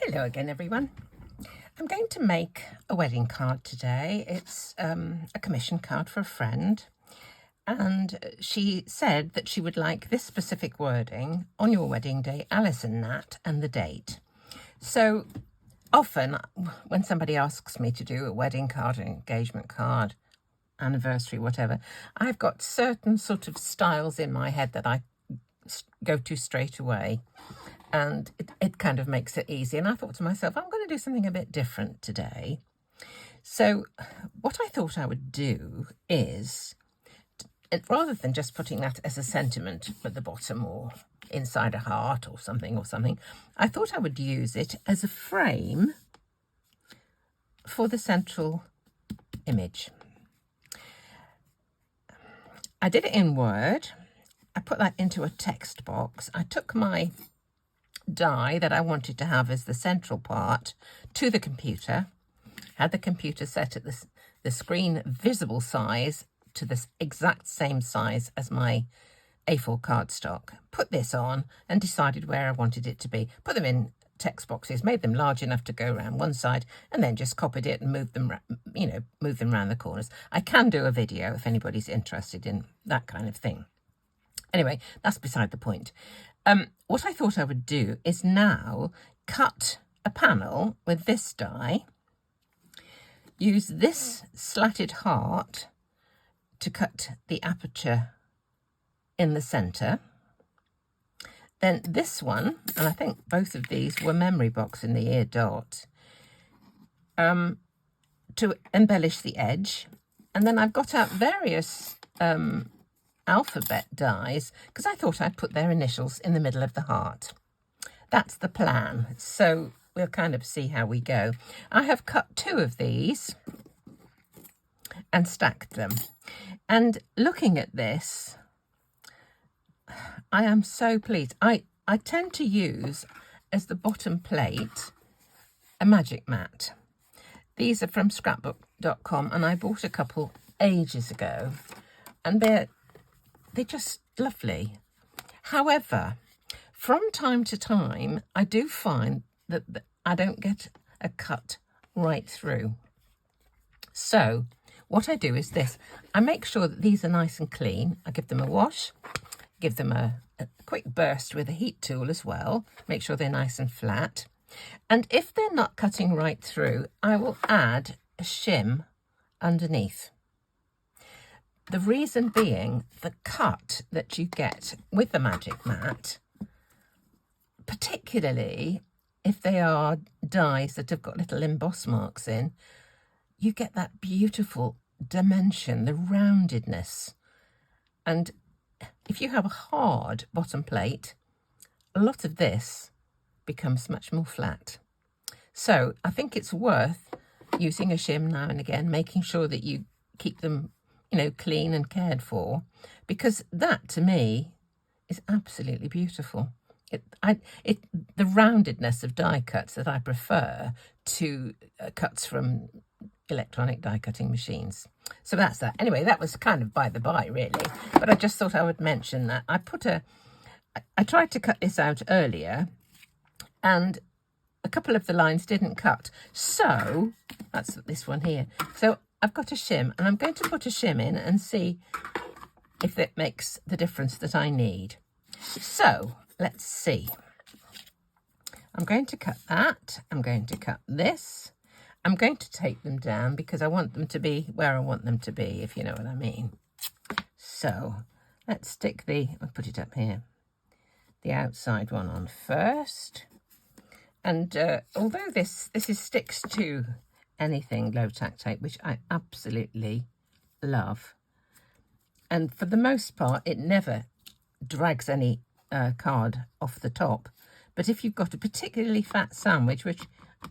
Hello again, everyone. I'm going to make a wedding card today. It's a commission card for a friend, and she said that she would like this specific wording: on your wedding day, Alice and Nat, and the date. So often when somebody asks me to do a wedding card, an engagement card, anniversary, whatever, I've got certain sort of styles in my head that I go to straight away. And it kind of makes it easy. And I thought to myself, I'm going to do something a bit different today. So what I thought I would do is, rather than just putting that as a sentiment at the bottom or inside a heart or something, I thought I would use it as a frame for the central image. I did it in Word. I put that into a text box. I took my die that I wanted to have as the central part to the computer, had the computer set at the screen visible size to this exact same size as my A4 cardstock, put this on and decided where I wanted it to be, put them in text boxes, made them large enough to go around one side, and then just copied it and moved them around the corners. I can do a video if anybody's interested in that kind of thing. Anyway, that's beside the point. What I thought I would do is now cut a panel with this die, use this slatted heart to cut the aperture in the centre, then this one, and I think both of these were memory box in the ear dot, to embellish the edge, and then I've got out various alphabet dies because I thought I'd put their initials in the middle of the heart. That's the plan, so we'll kind of see how we go. I have cut 2 of these and stacked them, and looking at this, I am so pleased. I tend to use as the bottom plate a magic mat. These are from scrapbook.com, and I bought a couple ages ago, and they're just lovely. However, from time to time, I do find that I don't get a cut right through. So what I do is this. I make sure that these are nice and clean. I give them a wash, give them a quick burst with a heat tool as well. Make sure they're nice and flat. And if they're not cutting right through, I will add a shim underneath. The reason being, the cut that you get with the magic mat, particularly if they are dies that have got little emboss marks in, you get that beautiful dimension, the roundedness. And if you have a hard bottom plate, a lot of this becomes much more flat. So I think it's worth using a shim now and again, making sure that you keep them clean and cared for, because that to me is absolutely beautiful. The roundedness of die cuts that I prefer to cuts from electronic die cutting machines. So that's that. Anyway, that was kind of by the by really, but I just thought I would mention that. I tried to cut this out earlier and a couple of the lines didn't cut, so that's this one here. So I've got a shim, and I'm going to put a shim in and see if it makes the difference that I need. So let's see. I'm going to cut that. I'm going to cut this. I'm going to take them down because I want them to be where I want them to be, if you know what I mean. So let's I'll put it up here, the outside one on first. And although this sticks to anything low tack tape, which I absolutely love, and for the most part it never drags any card off the top, but if you've got a particularly fat sandwich, which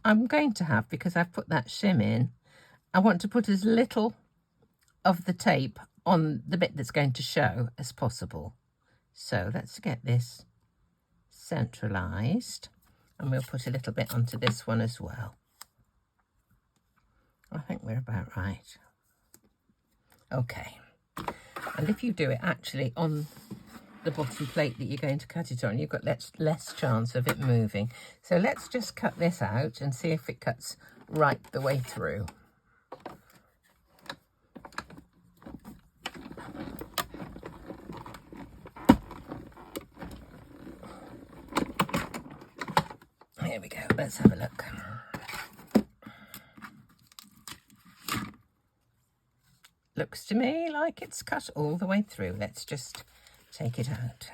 I'm going to have because I've put that shim in, I want to put as little of the tape on the bit that's going to show as possible. So let's get this centralized, and we'll put a little bit onto this one as well. I think we're about right. Okay. And if you do it actually on the bottom plate that you're going to cut it on, you've got less chance of it moving. So let's just cut this out and see if it cuts right the way through. Here we go, let's have a look. Looks to me like it's cut all the way through. Let's just take it out.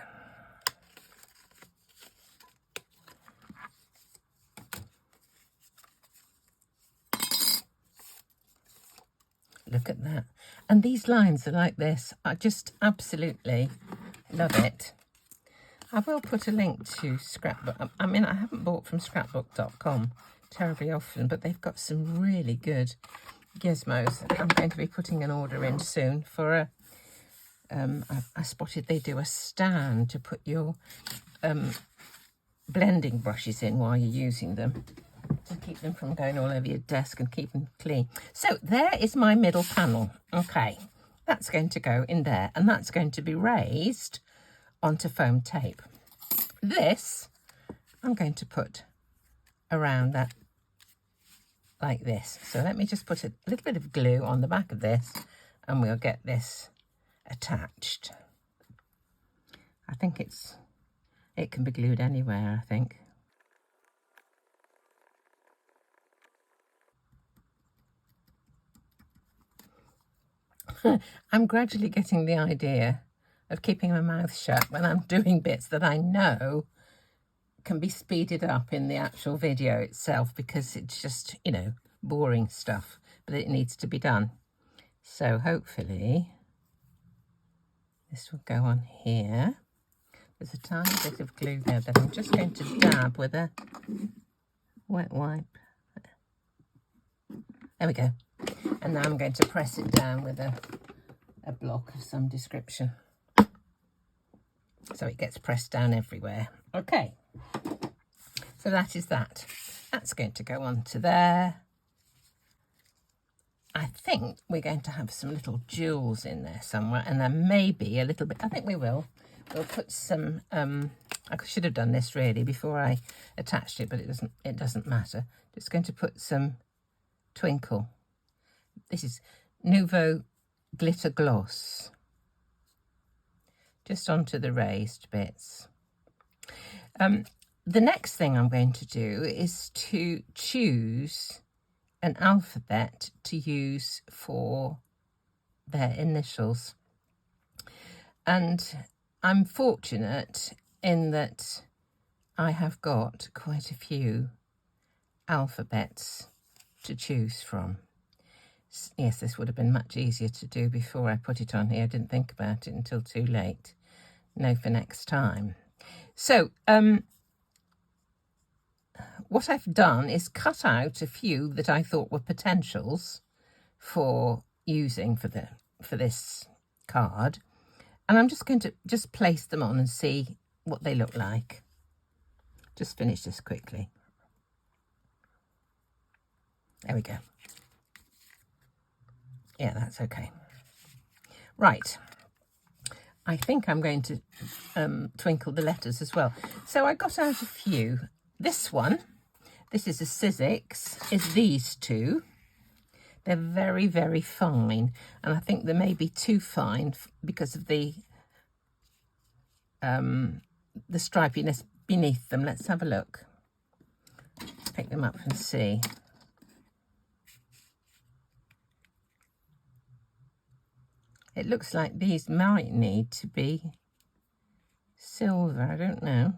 Look at that. And these lines are like this. I just absolutely love it. I will put a link to Scrapbook. I mean, I haven't bought from scrapbook.com terribly often, but they've got some really good gizmos. I'm going to be putting an order in soon for a I spotted they do a stand to put your blending brushes in while you're using them, to keep them from going all over your desk and keep them clean. So there is my middle panel. Okay, that's going to go in there, and that's going to be raised onto foam tape. This I'm going to put around that like this. So let me just put a little bit of glue on the back of this, and we'll get this attached. I think it can be glued anywhere, I think. I'm gradually getting the idea of keeping my mouth shut when I'm doing bits that I know can be speeded up in the actual video itself, because it's just, you know, boring stuff, but it needs to be done. So hopefully this will go on here. There's a tiny bit of glue there that I'm just going to dab with a wet wipe. There we go. And now I'm going to press it down with a block of some description, so it gets pressed down everywhere. Okay, so that is that. That's going to go on to there. I think we're going to have some little jewels in there somewhere, and there may be a little bit, I think we will. We'll put some, I should have done this really before I attached it, but it doesn't matter. Just going to put some twinkle. This is Nuvo Glitter Gloss, just onto the raised bits. The next thing I'm going to do is to choose an alphabet to use for their initials. And I'm fortunate in that I have got quite a few alphabets to choose from. Yes, this would have been much easier to do before I put it on here. I didn't think about it until too late. No, for next time. So, what I've done is cut out a few that I thought were potentials for using for this card, and I'm just going to just place them on and see what they look like. Just finish this quickly. There we go. Yeah, that's okay. Right. I think I'm going to twinkle the letters as well. So I got out a few. This one, this is a Sizzix, is these two. They're very, very fine. And I think they may be too fine because of the stripiness beneath them. Let's have a look. Let's pick them up and see. It looks like these might need to be silver. I don't know.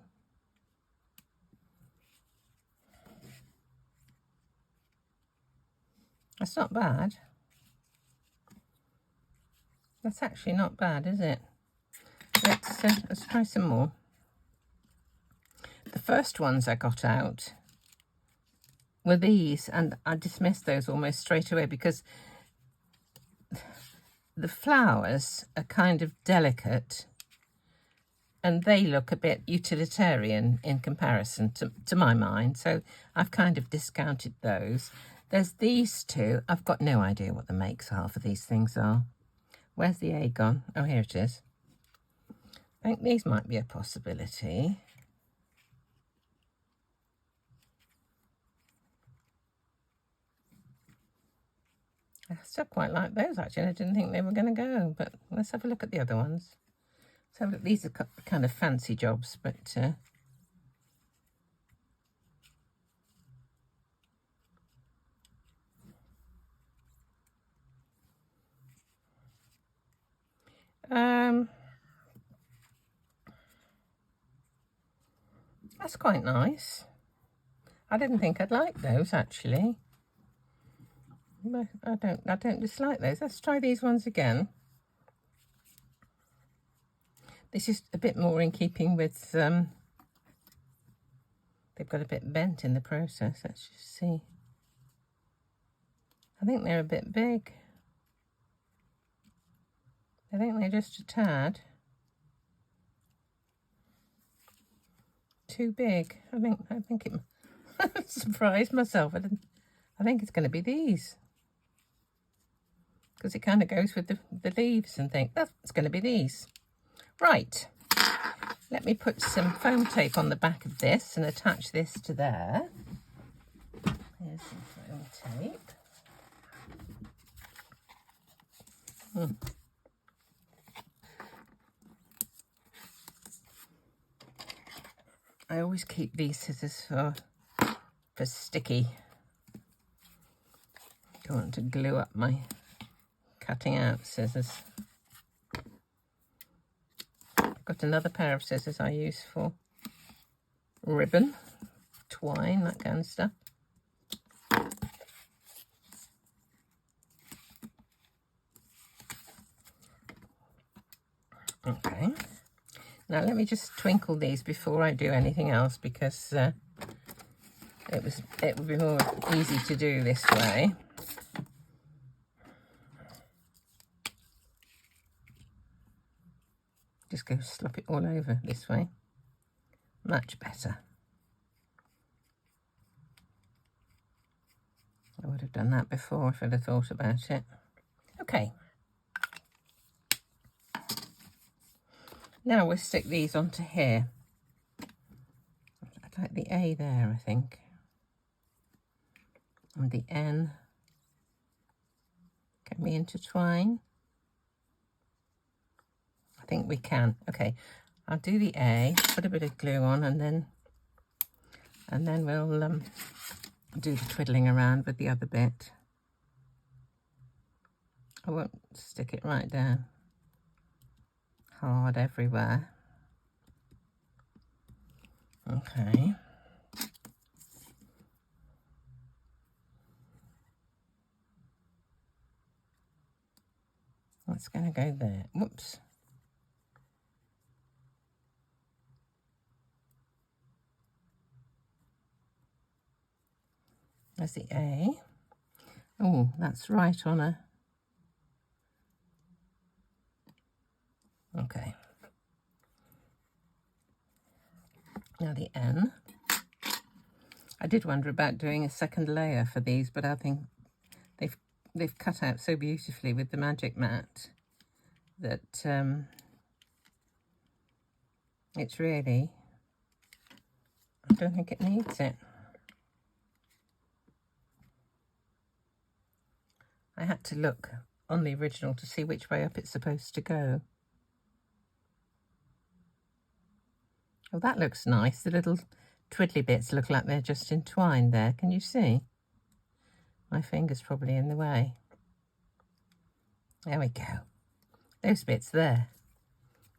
That's not bad. That's actually not bad, is it? Let's try some more. The first ones I got out were these, and I dismissed those almost straight away because the flowers are kind of delicate and they look a bit utilitarian in comparison to my mind. So I've kind of discounted those. There's these two. I've got no idea what the makes are for these things are. Where's the A gone? Oh, here it is. I think these might be a possibility. I still quite like those, actually. I didn't think they were going to go, but let's have a look at the other ones. So these are kind of fancy jobs, but that's quite nice. I didn't think I'd like those, actually. But I don't dislike those. Let's try these ones again. This is a bit more in keeping with, they've got a bit bent in the process. Let's just see. I think they're a bit big. I think they're just a tad too big. I think it surprised myself. I think it's going to be these, because it kind of goes with the leaves, and think that's going to be these. Right, let me put some foam tape on the back of this and attach this to there. Here's some foam tape. I always keep these scissors for sticky. Don't want to glue up my cutting out scissors. I've got another pair of scissors I use for ribbon, twine, that kind of stuff. Okay, now let me just twinkle these before I do anything else, because it would be more easy to do this way. Just go slop it all over this way. Much better. I would have done that before if I'd have thought about it. Okay. Now we'll stick these onto here. I'd like the A there, I think. And the N. Can we intertwine? I think we can. Okay, I'll do the A, put a bit of glue on, and then we'll do the twiddling around with the other bit. I won't stick it right down hard everywhere. Okay. That's going to go there. Whoops. There's the A. Oh, that's right on a... Okay. Now the N. I did wonder about doing a second layer for these, but I think they've cut out so beautifully with the Magic Mat that it's really... I don't think it needs it. I had to look on the original to see which way up it's supposed to go. Oh, that looks nice. The little twiddly bits look like they're just entwined there. Can you see? My finger's probably in the way. There we go. Those bits there.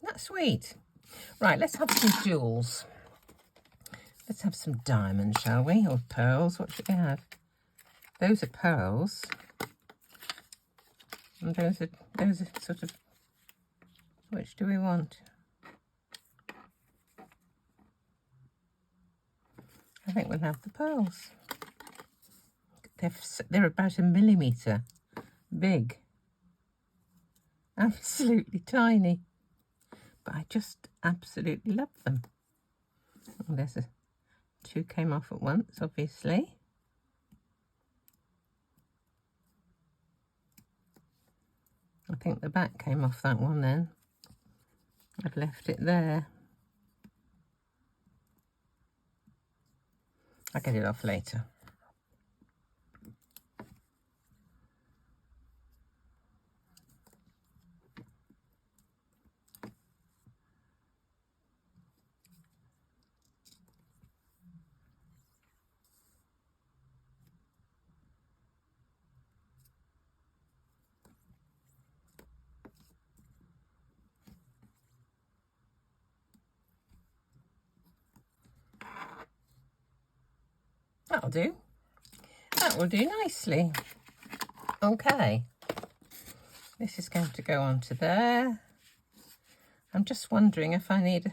That's sweet. Right, let's have some jewels. Let's have some diamonds, shall we? Or pearls. What should we have? Those are pearls. And those are sort of... Which do we want? I think we'll have the pearls. They're about 1 millimetre big. Absolutely tiny. But I just absolutely love them. Oh, there's two came off at once, obviously. I think the back came off that one then. I've left it there. I'll get it off later. That'll do. That will do nicely. Okay. This is going to go onto there. I'm just wondering if I need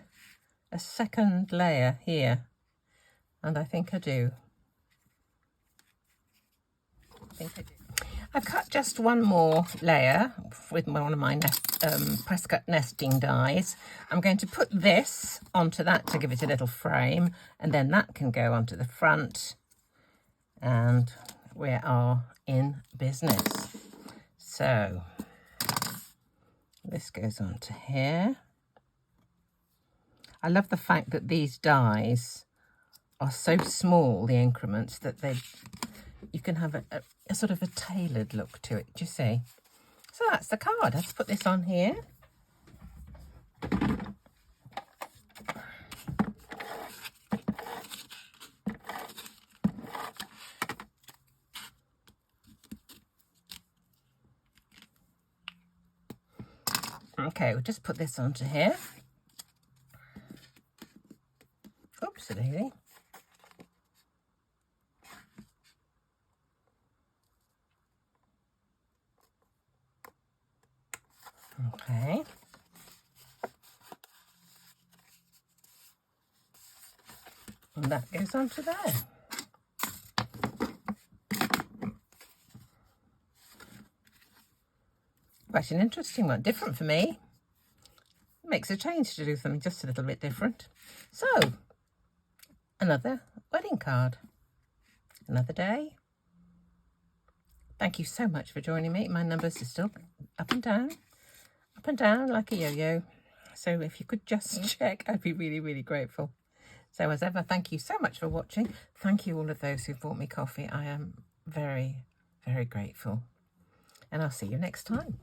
a second layer here. And I think I do. I've cut just one more layer with one of my press cut nesting dies. I'm going to put this onto that to give it a little frame, and then that can go onto the front, and we are in business. So this goes onto here. I love the fact that these dies are so small, the increments, that you can have a sort of a tailored look to it, do you see? So that's the card. Let's put this on here. Okay, we'll just put this onto here. Oopsie-daisy. Okay. And that goes onto there. Quite an interesting one, different for me. Makes a change to do something just a little bit different. So, another wedding card. Another day. Thank you so much for joining me. My numbers are still up and down like a yo-yo. So if you could just check, I'd be really, really grateful. So as ever, thank you so much for watching. Thank you all of those who bought me coffee. I am very, very grateful. And I'll see you next time.